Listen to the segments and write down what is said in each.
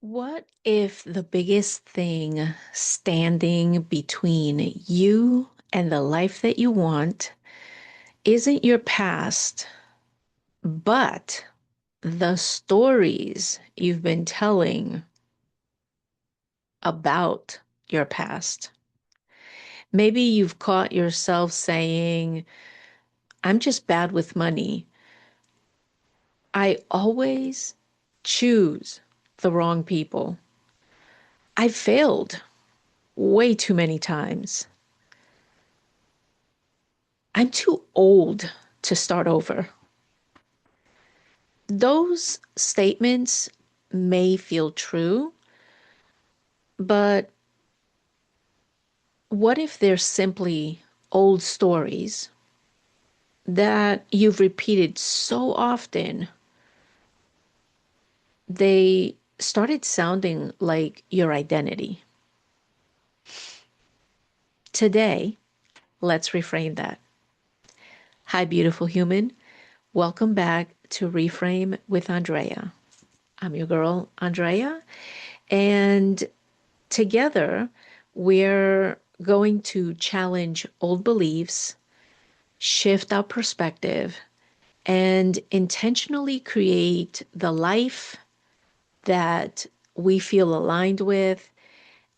What if the biggest thing standing between you and the life that you want isn't your past, but the stories you've been telling about your past? Maybe you've caught yourself saying, I'm just bad with money. I always choose the wrong people. I failed way too many times. I'm too old to start over. Those statements may feel true, but what if they're simply old stories that you've repeated so often they started sounding like your identity? Today, let's reframe that. Hi, beautiful human. Welcome back to Reframe with Andrea. I'm your girl, Andrea, and together, we're going to challenge old beliefs, shift our perspective, and intentionally create the life that we feel aligned with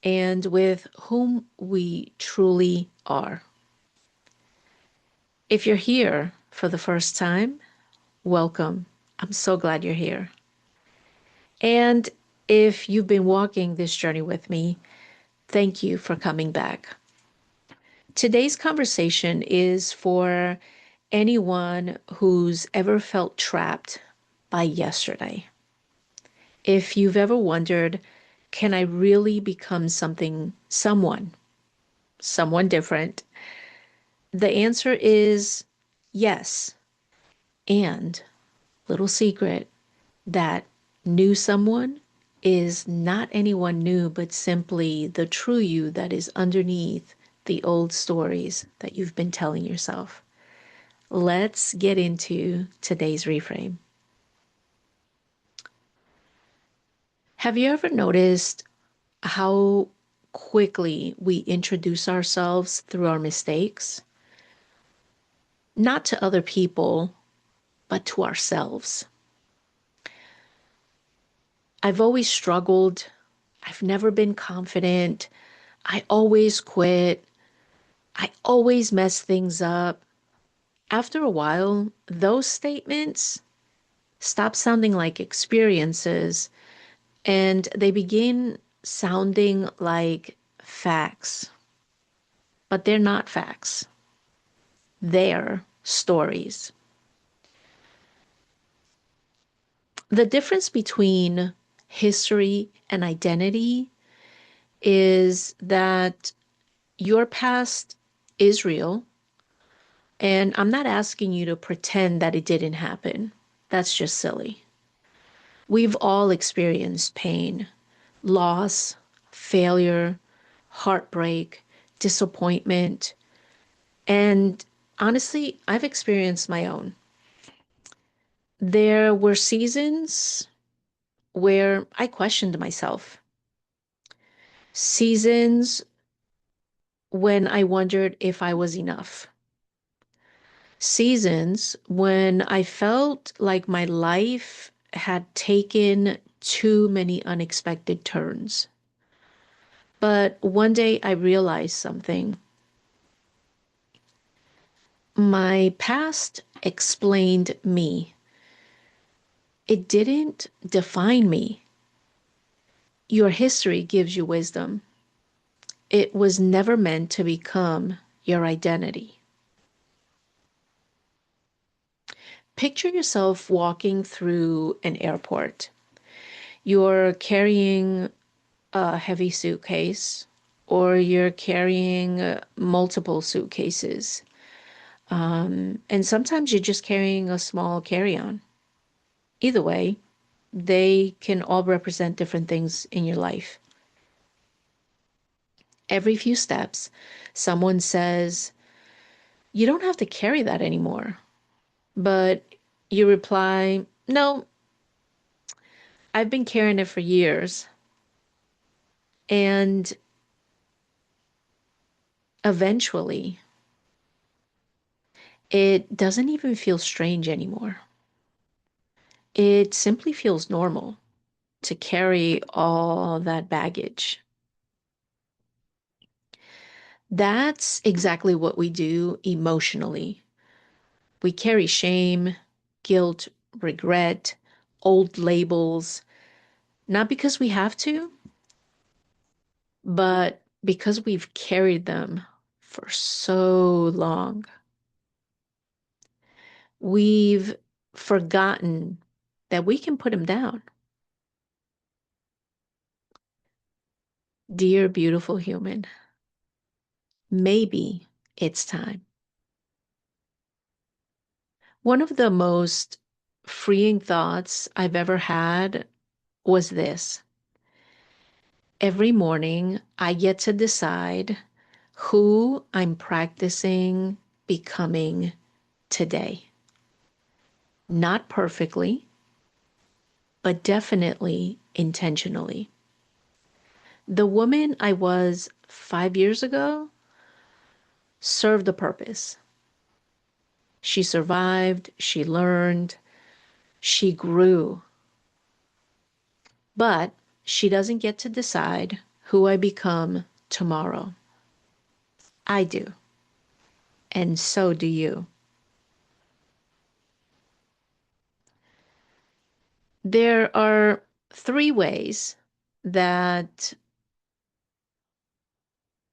and with whom we truly are. If you're here for the first time, welcome. I'm so glad you're here. And if you've been walking this journey with me, thank you for coming back. Today's conversation is for anyone who's ever felt trapped by yesterday. If you've ever wondered, can I really become someone different? The answer is yes. And little secret, that new someone is not anyone new, but simply the true you that is underneath the old stories that you've been telling yourself. Let's get into today's reframe. Have you ever noticed how quickly we introduce ourselves through our mistakes? Not to other people, but to ourselves. I've always struggled. I've never been confident. I always quit. I always mess things up. After a while, those statements stop sounding like experiences and they begin sounding like facts. But they're not facts, they're stories. The difference between history and identity is that your past is real, and I'm not asking you to pretend that it didn't happen. That's just silly. We've all experienced pain, loss, failure, heartbreak, disappointment, and honestly, I've experienced my own. There were seasons where I questioned myself, seasons when I wondered if I was enough, seasons when I felt like my life had taken too many unexpected turns. But one day I realized something. My past explained me. It didn't define me. Your history gives you wisdom. It was never meant to become your identity. Picture yourself walking through an airport. You're carrying a heavy suitcase, or you're carrying multiple suitcases. And sometimes you're just carrying a small carry on. Either way, they can all represent different things in your life. Every few steps, someone says, you don't have to carry that anymore. But you reply, no, I've been carrying it for years. And eventually, it doesn't even feel strange anymore. It simply feels normal to carry all that baggage. That's exactly what we do emotionally. We carry shame, guilt, regret, old labels, not because we have to, but because we've carried them for so long. We've forgotten that we can put them down. Dear beautiful human, maybe it's time. One of the most freeing thoughts I've ever had was this. Every morning, I get to decide who I'm practicing becoming today. Not perfectly, but definitely intentionally. The woman I was 5 years ago served a purpose. She survived, she learned, she grew, but she doesn't get to decide who I become tomorrow. I do, and so do you. There are three ways that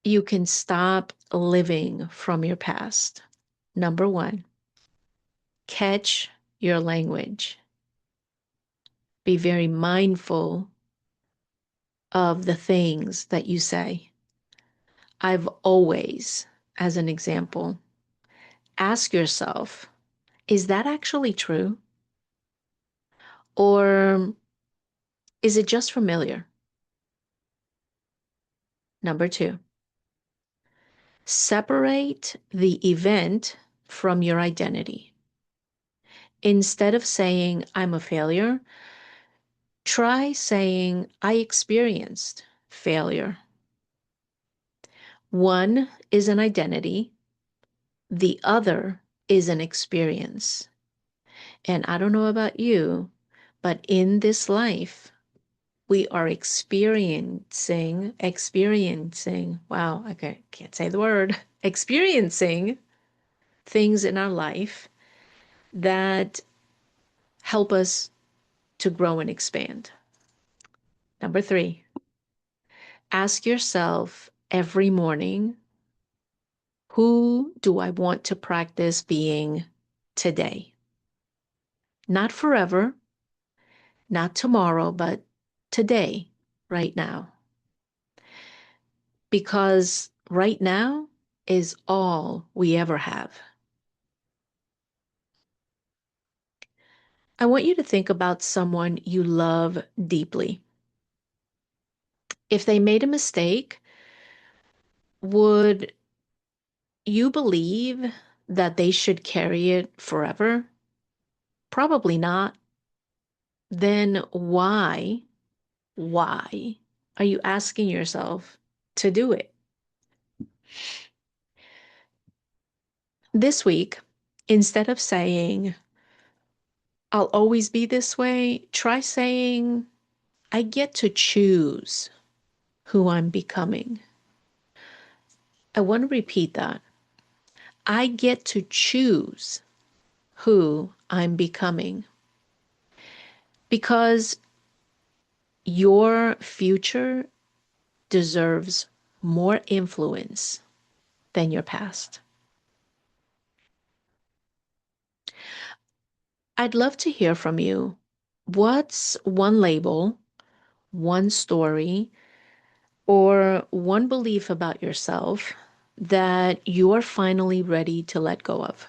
you can stop living from your past. Number one, catch your language. Be very mindful of the things that you say. I've always, as an example, ask yourself, is that actually true? Or is it just familiar? Number two, separate the event from your identity. Instead of saying, I'm a failure, try saying, I experienced failure. One is an identity, the other is an experience. And I don't know about you, but in this life, we are experiencing, wow, I can't say the word, experiencing things in our life that help us to grow and expand. Number three, ask yourself every morning, who do I want to practice being today? Not forever, not tomorrow, but today, right now. Because right now is all we ever have. I want you to think about someone you love deeply. If they made a mistake, would you believe that they should carry it forever? Probably not. Then why are you asking yourself to do it? This week, instead of saying, I'll always be this way, try saying, I get to choose who I'm becoming. I want to repeat that. I get to choose who I'm becoming because your future deserves more influence than your past. I'd love to hear from you. What's one label, one story, or one belief about yourself that you're finally ready to let go of?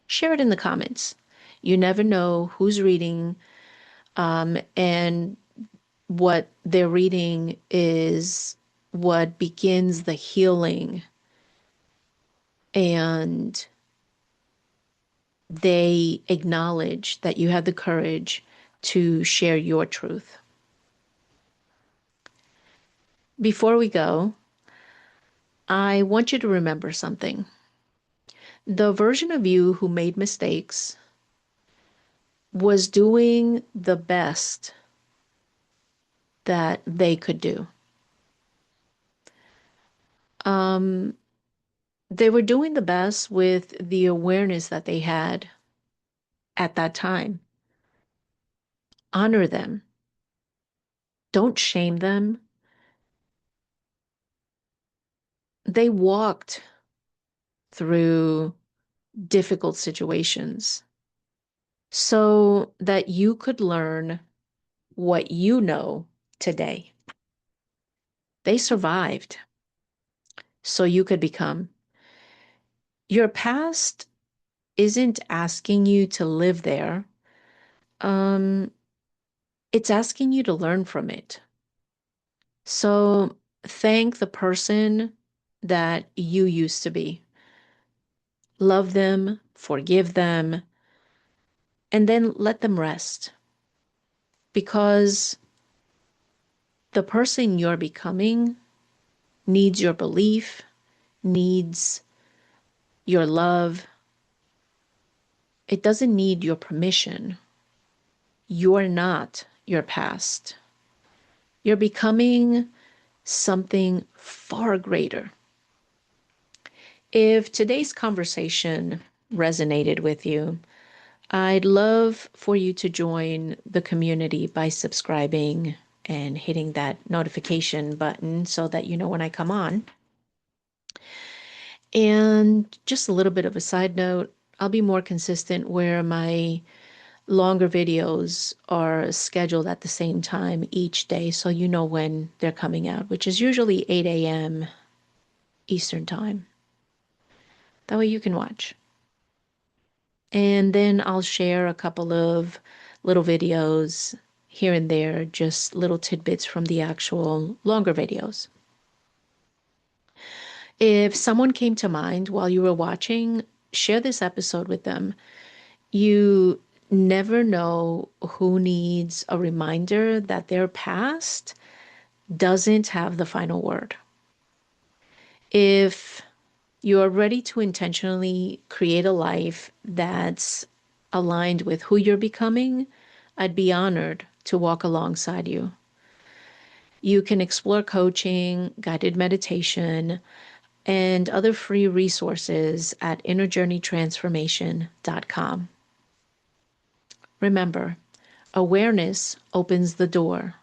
Share it in the comments. You never know who's reading, and what they're reading is what begins the healing, and they acknowledge that you have the courage to share your truth. Before we go, I want you to remember something. The version of you who made mistakes was doing the best that they could do. Um, they were doing the best with the awareness that they had at that time. Honor them. Don't shame them. They walked through difficult situations so that you could learn what you know today. They survived so you could become. Your past isn't asking you to live there. Um, it's asking you to learn from it. So thank the person that you used to be. Love them, forgive them, and then let them rest. Because the person you're becoming needs your belief, needs your love. It doesn't need your permission. You're not your past. You're becoming something far greater. If today's conversation resonated with you, I'd love for you to join the community by subscribing and hitting that notification button so that you know when I come on. And just a little bit of a side note, I'll be more consistent where my longer videos are scheduled at the same time each day so you know when they're coming out, which is usually 8 a.m. Eastern Time. That way you can watch. And then I'll share a couple of little videos here and there, just little tidbits from the actual longer videos. If someone came to mind while you were watching, share this episode with them. You never know who needs a reminder that their past doesn't have the final word. If you are ready to intentionally create a life that's aligned with who you're becoming, I'd be honored to walk alongside you. You can explore coaching, guided meditation, and other free resources at innerjourneytransformation.com. Remember, awareness opens the door,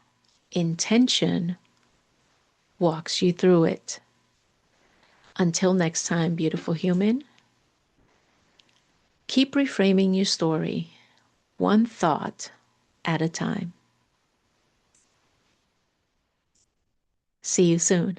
intention walks you through it. Until next time, beautiful human, keep reframing your story, one thought at a time. See you soon.